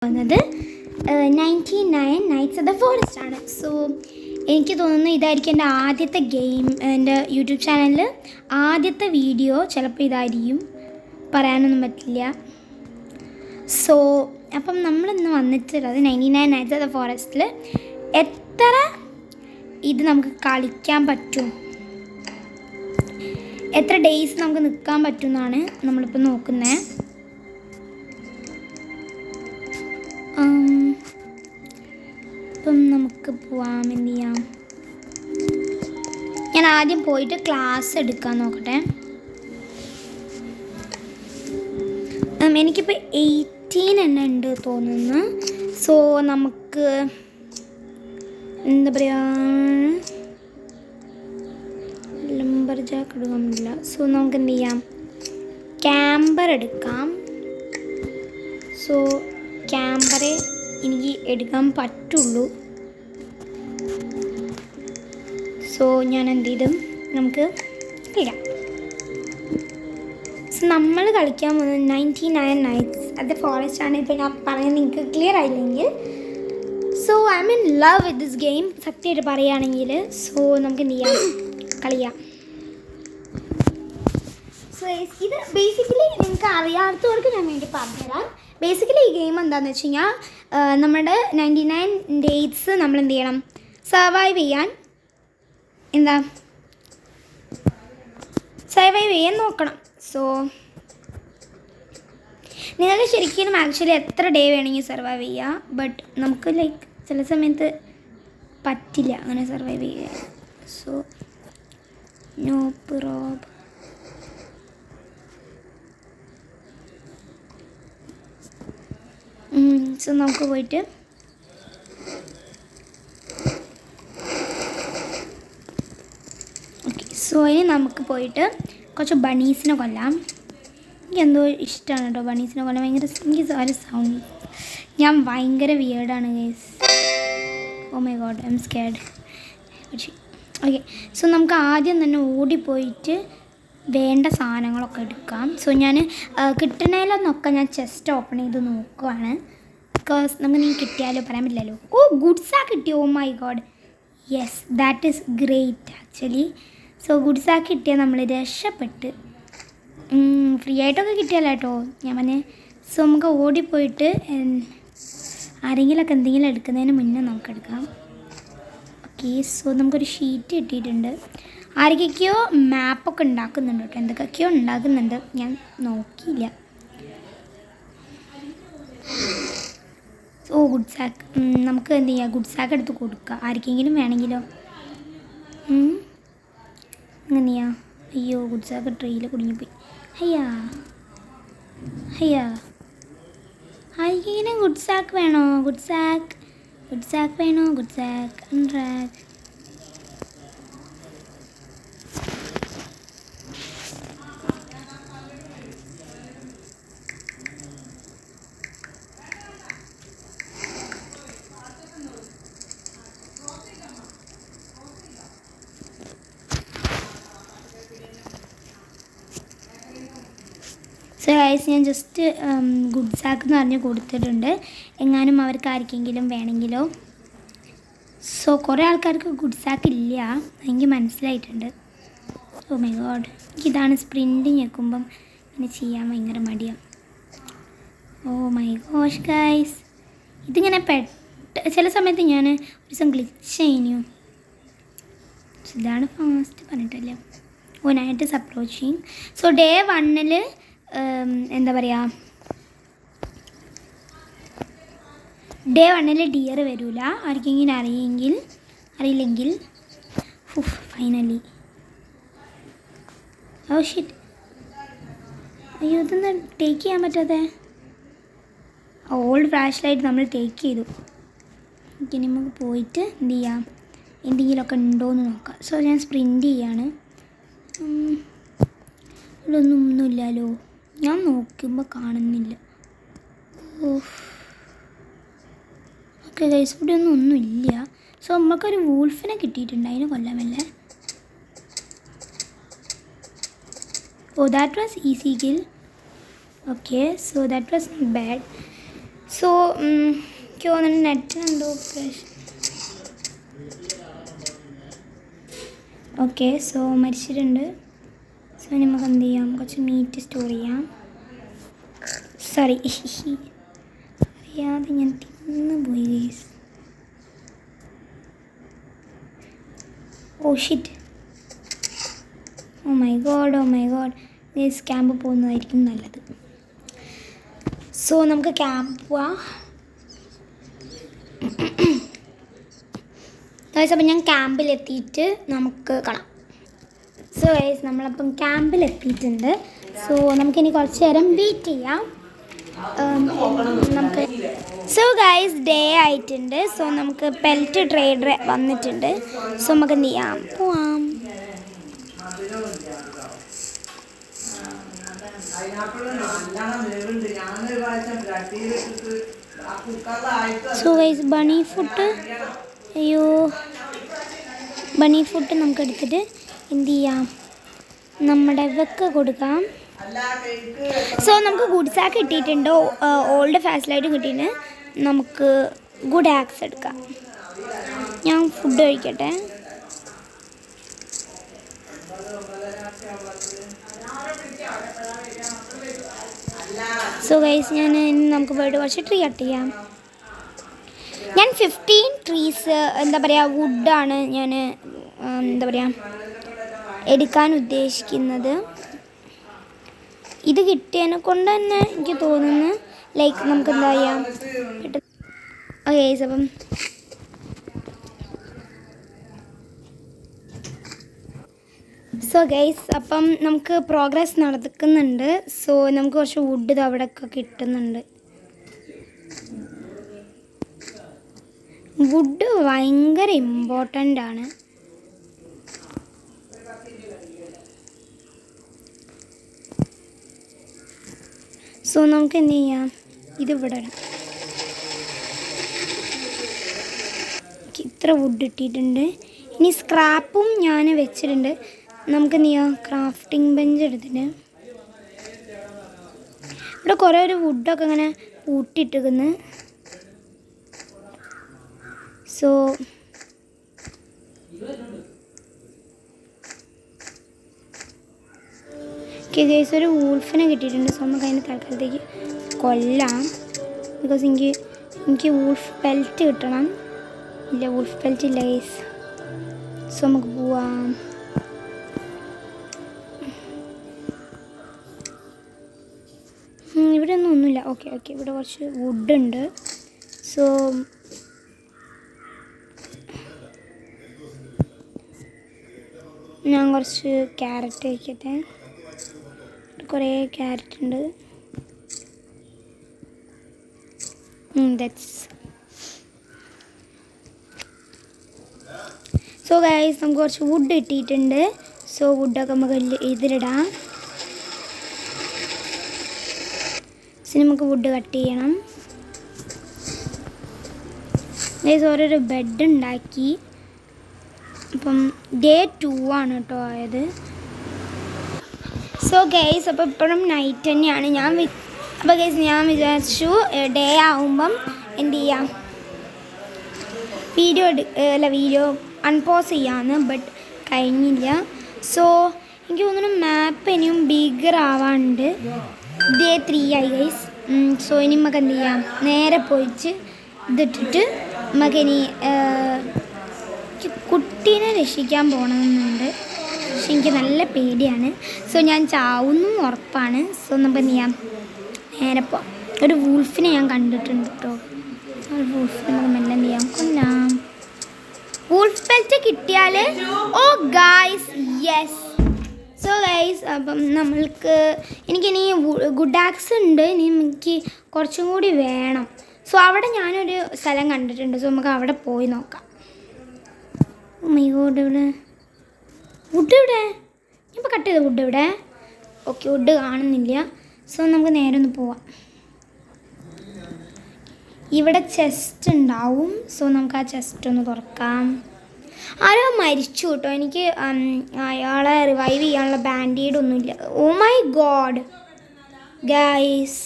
വന്നത് 99 nights at the forest ആണ്. So എനിക്ക് തോന്നുന്നു ഇതായിരിക്കും എൻ്റെ ആദ്യത്തെ ഗെയിം. എൻ്റെ യൂട്യൂബ് ചാനലിൽ ആദ്യത്തെ വീഡിയോ ചിലപ്പോൾ ഇതായിരിക്കും, പറയാനൊന്നും പറ്റില്ല. സോ അപ്പം നമ്മളിന്ന് വന്നിട്ടുള്ളത് 99 നൈറ്റ്സ് അറ്റ് ദ ഫോറസ്റ്റിൽ എത്ര ഇത് നമുക്ക് കളിക്കാൻ പറ്റും, എത്ര ഡേയ്സ് നമുക്ക് നിൽക്കാൻ പറ്റും എന്നാണ് നമ്മളിപ്പോൾ നോക്കുന്നത്. ഇപ്പം നമുക്ക് പോവാം. എന്ത് ചെയ്യാം, ഞാൻ ആദ്യം പോയിട്ട് ക്ലാസ് എടുക്കാൻ നോക്കട്ടെ. എനിക്കിപ്പോൾ 18 തന്നെ ഉണ്ട് തോന്നുന്നു. സോ നമുക്ക് എന്താ പറയുക, ലംബർ ജാക്ക് എടുക്കാൻ പറ്റില്ല. സോ നമുക്ക് എന്ത് ചെയ്യാം, ക്യാമ്പർ എടുക്കാം. സോ ക്യാമ്പറെ എനിക്ക് എടുക്കാൻ പറ്റുള്ളൂ. സോ ഞാൻ എന്ത് ചെയ്തും നമുക്ക് കളിക്കാം. സോ നമ്മൾ കളിക്കാൻ പോകുന്നത് 99 നൈറ്റ്സ് അറ്റ് ദ ഫോറസ്റ്റ് ആണ്. ഇപ്പോൾ ഞാൻ പറയുന്നത് നിങ്ങൾക്ക് ക്ലിയർ ആയില്ലെങ്കിൽ, so I am in love with this game സത്യമായിട്ട് പറയുകയാണെങ്കിൽ. സോ നമുക്ക് എന്ത് ചെയ്യാം, കളിക്കാം. സോ ഇത് ബേസിക്കലി നിങ്ങൾക്ക് അറിയാത്തവർക്ക് ഞാൻ വേണ്ടി പറഞ്ഞുതരാം. ബേസിക്കലി ഈ ഗെയിം എന്താണെന്ന് വെച്ച് കഴിഞ്ഞാൽ നമ്മുടെ 99 ഡേയ്സ് നമ്മൾ എന്ത് ചെയ്യണം, സർവൈവ് ചെയ്യാൻ നോക്കണം. സോ നിങ്ങൾക്ക് ശരിക്കും ആക്ച്വലി എത്ര ഡേ വേണമെങ്കിൽ സർവൈവ് ചെയ്യാം. ബട്ട് നമുക്ക് ലൈക്ക് ചില സമയത്ത് പറ്റില്ല അങ്ങനെ സർവൈവ് ചെയ്യാൻ. So no problem. സോ നമുക്ക് പോയിട്ട് ഓക്കെ. സോ ഇനി നമുക്ക് പോയിട്ട് കുറച്ച് ബണീസിനെ കൊല്ലാം. എനിക്ക് എന്തോ ഇഷ്ടമാണ് കേട്ടോ ബണീസിനെ കൊല്ലാൻ. ഭയങ്കര എനിക്ക് ഒരു സൗണ്ട്, ഞാൻ ഭയങ്കര വിയേർഡാണ് guys. Oh my god, I am scared. Okay. So നമുക്ക് ആദ്യം തന്നെ ഓടിപ്പോയിട്ട് വേണ്ട സാധനങ്ങളൊക്കെ എടുക്കാം. സോ ഞാൻ കിട്ടണേലൊന്നൊക്കെ ഞാൻ ചെസ്റ്റ് ഓപ്പൺ ചെയ്ത് നോക്കുവാണ്. ബിക്കോസ് നമുക്ക് നീ കിട്ടിയാലോ പറയാൻ പറ്റില്ലല്ലോ. ഓ ഗുഡ്സാ കിട്ടി. Oh my god, yes that is great actually. So ഗുഡ്സാ കിട്ടിയാൽ നമ്മൾ രക്ഷപ്പെട്ട്. ഫ്രീ ആയിട്ടൊക്കെ കിട്ടിയല്ലോ കേട്ടോ ഞാൻ പറഞ്ഞേ. സോ നമുക്ക് ഓടിപ്പോയിട്ട് ആരെങ്കിലുമൊക്കെ എന്തെങ്കിലും എടുക്കുന്നതിന് മുന്നേ നമുക്കെടുക്കാം. ഓക്കെ. സോ നമുക്കൊരു ഷീറ്റ് കിട്ടിയിട്ടുണ്ട്. ആരൊക്കെയോ മാപ്പൊക്കെ ഉണ്ടാക്കുന്നുണ്ട് കേട്ടോ, എന്തൊക്കെയോ ഉണ്ടാക്കുന്നുണ്ട്, ഞാൻ നോക്കിയില്ല. ഓ ഗുഡ് സാക്ക്, നമുക്ക് എന്ത് ചെയ്യാം, ഗുഡ് സാക്ക് എടുത്ത് കൊടുക്കുക ആർക്കെങ്കിലും വേണമെങ്കിലോ. എങ്ങനെയാ, അയ്യോ ഗുഡ് സാക്ക് ട്രെയിൽ കുടുങ്ങിപ്പോയി. ഹയ്യാ ആർക്കെങ്കിലും ഗുഡ് സാക്ക് വേണോ, ഗുഡ് സാക്ക് വേണോ, ഗുഡ് സാക്ക് അൺറാക്ക്. സോ ഗൈസ് ഞാൻ ജസ്റ്റ് ഗുഡ് സാക്ക് എന്ന് പറഞ്ഞ് കൊടുത്തിട്ടുണ്ട്, എങ്ങാനും അവർക്ക് ആർക്കെങ്കിലും വേണമെങ്കിലോ. സോ കുറേ ആൾക്കാർക്ക് ഗുഡ് സാക്ക് ഇല്ല, എനിക്ക് മനസ്സിലായിട്ടുണ്ട്. ഓ മൈ ഗോഡ്, എനിക്കിതാണ് സ്പ്രിൻറ്റ് ഞെക്കുമ്പം ഇങ്ങനെ ചെയ്യാൻ ഭയങ്കര മടിയാണ്. ഓ മൈ ഗോഷ് ഗൈസ്, ഇതിങ്ങനെ ചില സമയത്ത് ഞാൻ ഒരു ദിവസം ഗ്ലിച്ച് കഴിഞ്ഞു. ഇതാണ് ഫാസ്റ്റ് പറഞ്ഞിട്ടല്ലേ. Oh night is approaching. So day 1 എന്താ പറയുക, ഡേ 1 ഡിയർ വരില്ല. ആർക്കെങ്കിലും അറിയില്ലെങ്കിൽ ഫൈനലി. ഓ ഷിറ്റ്, അയ്യോ ഇതൊന്ന് ടേക്ക് ചെയ്യാൻ പറ്റാതെ. ഓൾഡ് ഫ്ലാഷ് ലൈറ്റ് നമ്മൾ ടേക്ക് ചെയ്തു. ഇനി നമുക്ക് പോയിട്ട് എന്ത് ചെയ്യാം, എന്തെങ്കിലുമൊക്കെ ഉണ്ടോയെന്ന് നോക്കാം. സോ ഞാൻ സ്പ്രിൻറ്റ് ചെയ്യാണ്. ഇവിടെ ഒന്നുമില്ലല്ലോ, ഞാൻ നോക്കുമ്പോൾ കാണുന്നില്ല. ഓക്കെ ഗൈസ്, ഇവിടെ ഒന്നുമില്ല. സോ നമുക്കൊരു വൂൾഫിനെ കിട്ടിയിട്ടുണ്ട്, അതിനെ കൊല്ലാമല്ലേ. Oh that was easy kill. Okay. So that was not bad. So എനിക്ക് തോന്നുന്നു നെറ്റിനെന്തോ പ്രശ്നം. ഓക്കെ, സോ മരിച്ചിട്ടുണ്ട്. സോ നമുക്ക് എന്ത് ചെയ്യാം, കുറച്ച് മീറ്റ് സ്റ്റോർ ചെയ്യാം. സോറി, അറിയാതെ ഞാൻ തിന്നു പോയി guys. Oh shit, oh my god guys, camp പോകുന്നതായിരിക്കും നല്ലത്. സോ നമുക്ക് ക്യാമ്പ് പോവാം ഗൈസ്. അപ്പം ഞാൻ ക്യാമ്പിലെത്തിയിട്ട് നമുക്ക് കാണാം. സോ ഗൈസ്, നമ്മളപ്പം ക്യാമ്പിലെത്തിയിട്ടുണ്ട്. സോ നമുക്കിനി കുറച്ച് നേരം വെയിറ്റ് ചെയ്യാം. നമുക്ക് സോ ഗൈസ്, ഡേ ആയിട്ടുണ്ട്. സോ നമുക്ക് പെൽറ്റ് ട്രേഡർ വന്നിട്ടുണ്ട്. സോ നമുക്ക് എന്ത് ചെയ്യാം, പോവാം. സോ ഗൈസ്, ബണി ഫുഡ്, അയ്യോ ബണി ഫുഡ് നമുക്ക് എടുത്തിട്ട് എന്ത് ചെയ്യാം, നമ്മുടെ ഇവക്ക് കൊടുക്കാം. സോ നമുക്ക് ഗുഡ് സാക്ക് കിട്ടിയിട്ടുണ്ട്, ഓൾഡ് ഫാസിലായിട്ട് കിട്ടിയിട്ട് നമുക്ക് ഗുഡ് ആക്സ് എടുക്കാം. ഞാൻ ഫുഡ് കഴിക്കട്ടെ. സോ ഗൈസ്, ഞാൻ നമുക്ക് പോയിട്ട് കുറച്ച് ട്രീ കട്ട് ചെയ്യാം. ഞാൻ 15 ട്രീസ് എന്താ പറയുക വുഡാണ് ഞാൻ എന്താ പറയുക എടുക്കാൻ ഉദ്ദേശിക്കുന്നത്. ഇത് കിട്ടിയതിനെ കൊണ്ട് തന്നെ എനിക്ക് തോന്നുന്നു ലൈക്ക് നമുക്ക് എന്താ ചെയ്യാം ഓക്കെ. അപ്പം സോ ഗൈസ്, അപ്പം നമുക്ക് പ്രോഗ്രസ് നടക്കുന്നുണ്ട്. സോ നമുക്ക് കുറച്ച് വുഡ് ഇത് അവിടെയൊക്കെ കിട്ടുന്നുണ്ട്. വുഡ് ഭയങ്കര ഇമ്പോർട്ടൻ്റ് ആണ്. സോ നമുക്ക് എന്ത് ചെയ്യാം, ഇതിവിടെ ഇടാം. ഇത്ര വുഡ് ഇട്ടിട്ടുണ്ട്. ഇനി സ്ക്രാപ്പും ഞാൻ വെച്ചിട്ടുണ്ട്. നമുക്ക് എന്ത് ചെയ്യാം, ക്രാഫ്റ്റിംഗ് ബെഞ്ച് എടുത്തിട്ട് ഇവിടെ കുറേ ഒരു വുഡൊക്കെ ഇങ്ങനെ കൂട്ടിയിട്ടിരിക്കുന്നു. സോ ഗൈസ്, ഒരു വൂൾഫിനെ കിട്ടിയിട്ടുണ്ട്. സോ നമുക്ക് അതിൻ്റെ തൽക്കാലത്തേക്ക് കൊല്ലാം. ബിക്കോസ് എനിക്ക് വൂൾഫ് പെൽറ്റ് കിട്ടണം. ഇല്ല, വൂൾഫ് പെൽറ്റ് ഇല്ല ഗൈസ്. സോ നമുക്ക് പോവാം. ഇവിടെ ഒന്നുമില്ല. ഓക്കെ, ഇവിടെ കുറച്ച് വുഡുണ്ട്. സോ ഞാൻ കുറച്ച് ക്യാരറ്റ് വയ്ക്കട്ടെ. കുറേ ക്യാരറ്റ് ഉണ്ട്. സോ ഗൈസ്, നമുക്ക് കുറച്ച് വുഡ് കിട്ടിയിട്ടുണ്ട്. സോ വുഡൊക്കെ നമുക്ക് ഇതിലിടാം. സോ നമുക്ക് വുഡ് കട്ട് ചെയ്യണം ഗൈസ്. ഓരോരോ ബെഡ് ഉണ്ടാക്കി. അപ്പം ഡേ 2 ആണ് കേട്ടോ ആയത്. സോ ഗൈസ്, അപ്പോൾ ഇപ്പോഴും നൈറ്റ് തന്നെയാണ്. അപ്പോൾ ഗൈസ്, ഞാൻ വിചാരിച്ചു ഡേ ആകുമ്പം എന്ത് ചെയ്യാം, വീഡിയോ അൺപോസ് ചെയ്യാമെന്ന്. ബട്ട് കഴിഞ്ഞില്ല. സോ എനിക്ക് തോന്നുന്നു മാപ്പ് ഇനിയും ബിഗർ ആവാണ്ട്. ഡേ 3 ആയി ഗൈസ്. സോ ഇനി നമുക്ക് എന്ത് ചെയ്യാം, നേരെ പോയിട്ട് ഇതിട്ടിട്ട് നമുക്കിനി കുട്ടീനെ രക്ഷിക്കാൻ പോകണമെന്നുണ്ട്. പക്ഷെ എനിക്ക് നല്ല പേടിയാണ്. സോ ഞാൻ ചാവുന്നും ഉറപ്പാണ്. സോ നമുക്ക് എന്ത് ചെയ്യാം, നേരെ പോവാം. ഒരു വൂൾഫിനെ ഞാൻ കണ്ടിട്ടുണ്ട് കേട്ടോ. ഒരു വൂൾഫിനെ നമുക്ക് മെല്ലെ എന്ത് ചെയ്യാം, കൊല്ലാം. വൂൾഫ് പെൽറ്റ് കിട്ടിയാൽ ഓ ഗായ്സ്, യെസ്. സോ ഗൈസ്, അപ്പം എനിക്കിനി ഗുഡ് ആക്സ് ഉണ്ട്. ഇനി എനിക്ക് കുറച്ചും കൂടി വേണം. സോ അവിടെ ഞാനൊരു സ്ഥലം കണ്ടിട്ടുണ്ട്. സോ നമുക്ക് അവിടെ പോയി നോക്കാം. ഇവിടെ വുഡ് ഇവിടെ ഞാൻ ഇപ്പോൾ കട്ട് ചെയ്ത വുഡ് ഇവിടെ. ഓക്കെ, വുഡ് കാണുന്നില്ല. സോ നമുക്ക് നേരെ ഒന്ന് പോവാം. ഇവിടെ ചെസ്റ്റ് ഉണ്ടാവും. സോ നമുക്ക് ആ ചെസ്റ്റ് ഒന്ന് തുറക്കാം. ആരോ മരിച്ചു കേട്ടോ. എനിക്ക് അയാളെ റിവൈവ് ചെയ്യാനുള്ള ബാൻഡേഡ് ഒന്നുമില്ല. ഓ മൈ ഗോഡ് ഗൈസ്,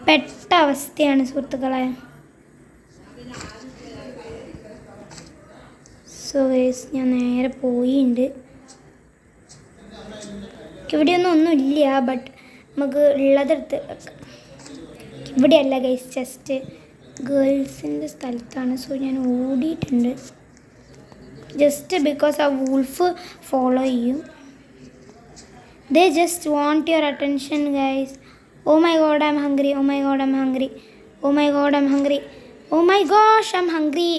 പെട്ട അവസ്ഥയാണ് സുഹൃത്തുക്കളെ. സോ ഗൈസ് ഞാൻ നേരെ പോയിട്ടുണ്ട്. ഒന്നുമില്ല, ബട്ട് നമുക്ക് ഉള്ളതെടുത്ത് വെക്കാം. ഇവിടെയല്ല ഗൈസ്, ജസ്റ്റ് ഗേൾസിൻ്റെ സ്ഥലത്താണ്. സോ ഞാൻ ഓടിയിട്ടുണ്ട് ജസ്റ്റ് ബിക്കോസ് ആ വൂൾഫ് ഫോളോ ചെയ്യും. They just want your attention, guys. Oh my god, I'm hungry. Oh my god, I'm hungry. Oh my god, I'm hungry. Oh my gosh, I'm hungry.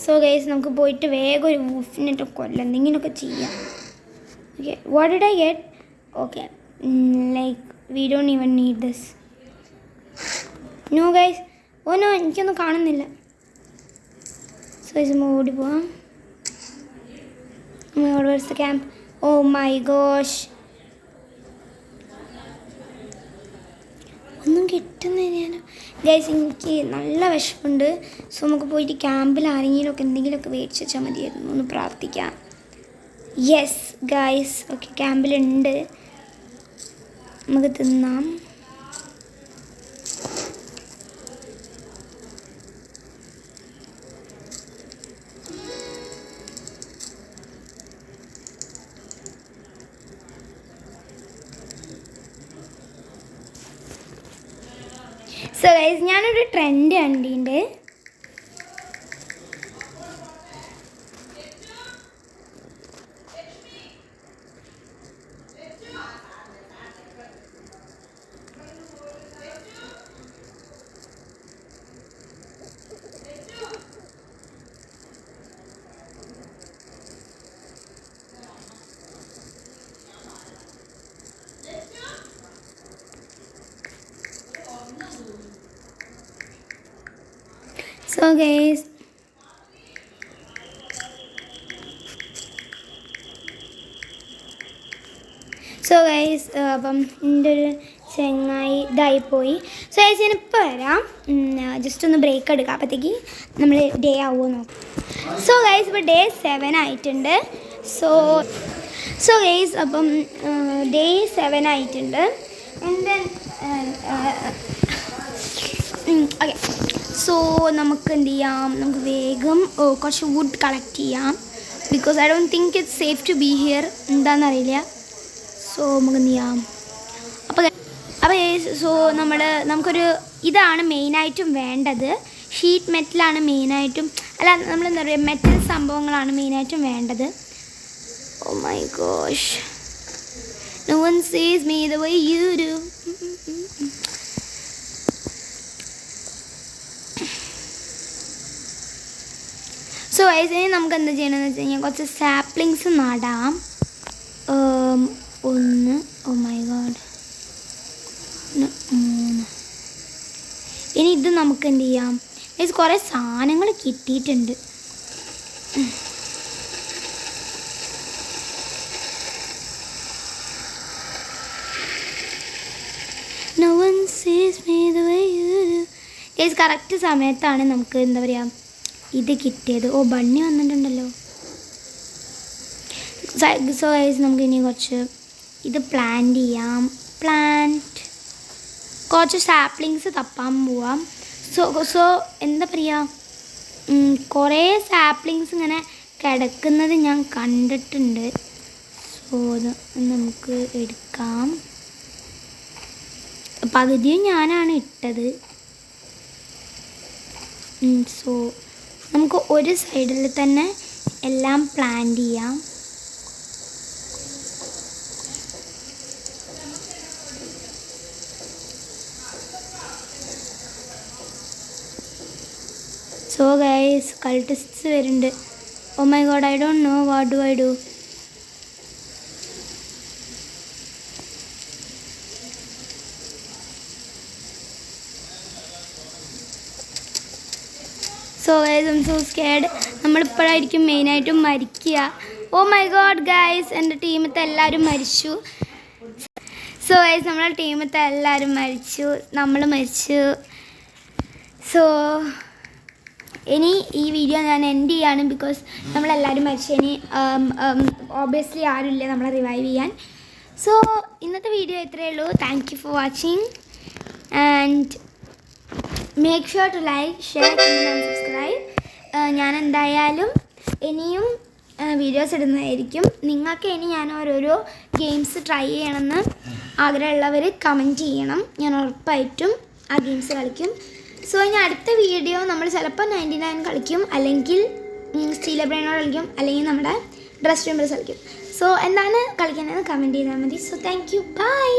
So guys, നമുക്ക് പോയിട്ട് വേഗം ഒരു വൂൾഫിനിട്ട് കൊല്ലാം, എന്തെങ്കിലുമൊക്കെ ചെയ്യാം. Okay, what did I get? Okay, like we don't even need this. No guys. Oh no, എനിക്കൊന്നും കാണുന്നില്ല. So guys, നമുക്ക് ഓടി പോവാം. Oh my god, where's the camp? Oh my gosh. ഒന്നും കിട്ടുന്നില്ല ഗൈസ്, എനിക്ക് നല്ല വിഷമുണ്ട്. സോ നമുക്ക് പോയിട്ട് ക്യാമ്പിൽ ആരെങ്കിലുമൊക്കെ എന്തെങ്കിലുമൊക്കെ മേടിച്ച് വെച്ചാൽ മതിയായിരുന്നു, ഒന്ന് പ്രാർത്ഥിക്കാം. യെസ് ഗൈസ്, ഓക്കെ ക്യാമ്പിലുണ്ട്, നമുക്ക് തിന്നാം. സോ ഗൈസ്, ഞാനൊരു ട്രെൻഡ് കണ്ടിട്ടുണ്ട്. So guys, അപ്പം എൻ്റെ ഒരു ചെങ്ങായി ഇതായിപ്പോയി. സോ ഗൈസ് ഞാനിപ്പോൾ വരാം, ജസ്റ്റ് ഒന്ന് ബ്രേക്ക് എടുക്കാം, അപ്പോഴത്തേക്ക് നമ്മൾ ഡേ ആവുമോ നോക്കാം. സോ ഗൈസ് ഇപ്പോൾ ഡേ 7 ആയിട്ടുണ്ട്. സോ ഗൈസ് അപ്പം ഡേ 7 ആയിട്ടുണ്ട്. ആൻഡ് ദെൻ ഓക്കെ, സോ നമുക്ക് എന്ത് ചെയ്യാം, നമുക്ക് വേഗം കുറച്ച് വുഡ് കളക്ട് ചെയ്യാം. Because I don't think it's safe to be here, എന്താണെന്നറിയില്ല. സോ നമുക്ക് എന്ത് ചെയ്യാം, അപ്പോൾ സോ നമുക്കൊരു ഇതാണ് മെയിനായിട്ടും വേണ്ടത്, ഷീറ്റ് മെറ്റലാണ് മെയിനായിട്ടും, അല്ല നമ്മളെന്താ പറയുക, മെറ്റൽ സംഭവങ്ങളാണ് മെയിനായിട്ടും വേണ്ടത്. Oh my gosh, no one sees me the way you do. So ഇനി നമുക്ക് എന്താ ചെയ്യണമെന്ന് വെച്ച് കഴിഞ്ഞാൽ കുറച്ച് സാപ്ലിങ്സ് നടാം. 1, ഓ മൈ ഗോഡ്, 3. ഇനി ഇത് നമുക്ക് എന്ത് ചെയ്യാം, കുറേ സാധനങ്ങൾ കിട്ടിയിട്ടുണ്ട്. No one sees me the way you do. Guys correct സമയത്താണ് നമുക്ക് എന്താ പറയുക ഇത് കിട്ടിയത്. ഓ ബണ്ണി വന്നിട്ടുണ്ടല്ലോ. സോ ഗൈസ് നമുക്ക് ഇനി കുറച്ച് ഇത് പ്ലാന്റ് ചെയ്യാം. കുറച്ച് സാപ്ലിങ്സ് തപ്പാൻ പോവാം. സോ എന്താ പറയുക, കുറേ സാപ്ലിങ്സ് ഇങ്ങനെ കിടക്കുന്നത് ഞാൻ കണ്ടിട്ടുണ്ട്. സോ അത് നമുക്ക് എടുക്കാം. പകുതിയും ഞാനാണ് ഇട്ടത്. സോ നമുക്ക് ഒരു സൈഡിൽ തന്നെ എല്ലാം പ്ലാന്റ് ചെയ്യാം. സോ ഗൈസ് കൾട്ടിസ്റ്റ്സ് വരുന്നുണ്ട്. Oh my god, I don't know what do I do. So guys I am so scared. നമ്മളിപ്പോഴായിരിക്കും മെയിനായിട്ടും മരിക്കുക. ഓ മൈ ഗോഡ് ഗൈസ്, എൻ്റെ ടീമത്തെ എല്ലാവരും മരിച്ചു. സോ ഗൈസ് നമ്മളെ ടീമത്തെ എല്ലാവരും മരിച്ചു, നമ്മൾ മരിച്ചു. സോ ഇനി ഈ വീഡിയോ ഞാൻ എൻഡ് ചെയ്യാണ്, ബിക്കോസ് നമ്മളെല്ലാവരും മരിച്ചു. ഇനി ഓബിയസ്ലി ആരുമില്ല നമ്മളെ റിവൈവ് ചെയ്യാൻ. സോ ഇന്നത്തെ വീഡിയോ ഇത്രയേ ഉള്ളൂ. Thank you for watching. And make sure to like share comment and subscribe. ഞാൻ എന്തായാലും ഇനിയും വീഡിയോസ് ഇടുന്നതായിരിക്കും. നിങ്ങൾക്ക് ഇനി ഞാൻ ഓരോരോ ഗെയിംസ് ട്രൈ ചെയ്യണമെന്ന് ആഗ്രഹമുള്ളവർ കമൻറ്റ് ചെയ്യണം. ഞാൻ ഉറപ്പായിട്ടും ആ ഗെയിംസ് കളിക്കും. സോ ഇനി അടുത്ത വീഡിയോ നമ്മൾ ചിലപ്പോൾ 99 കളിക്കും, അല്ലെങ്കിൽ സ്റ്റീലർ ബ്രെയിനോട് കളിക്കും, അല്ലെങ്കിൽ നമ്മുടെ ഡ്രസ് ടീംബേഴ്സ് കളിക്കും. സോ എന്താണ് കളിക്കുന്നതെന്ന് കമൻറ്റ് ചെയ്താൽ മതി. So thank you, by.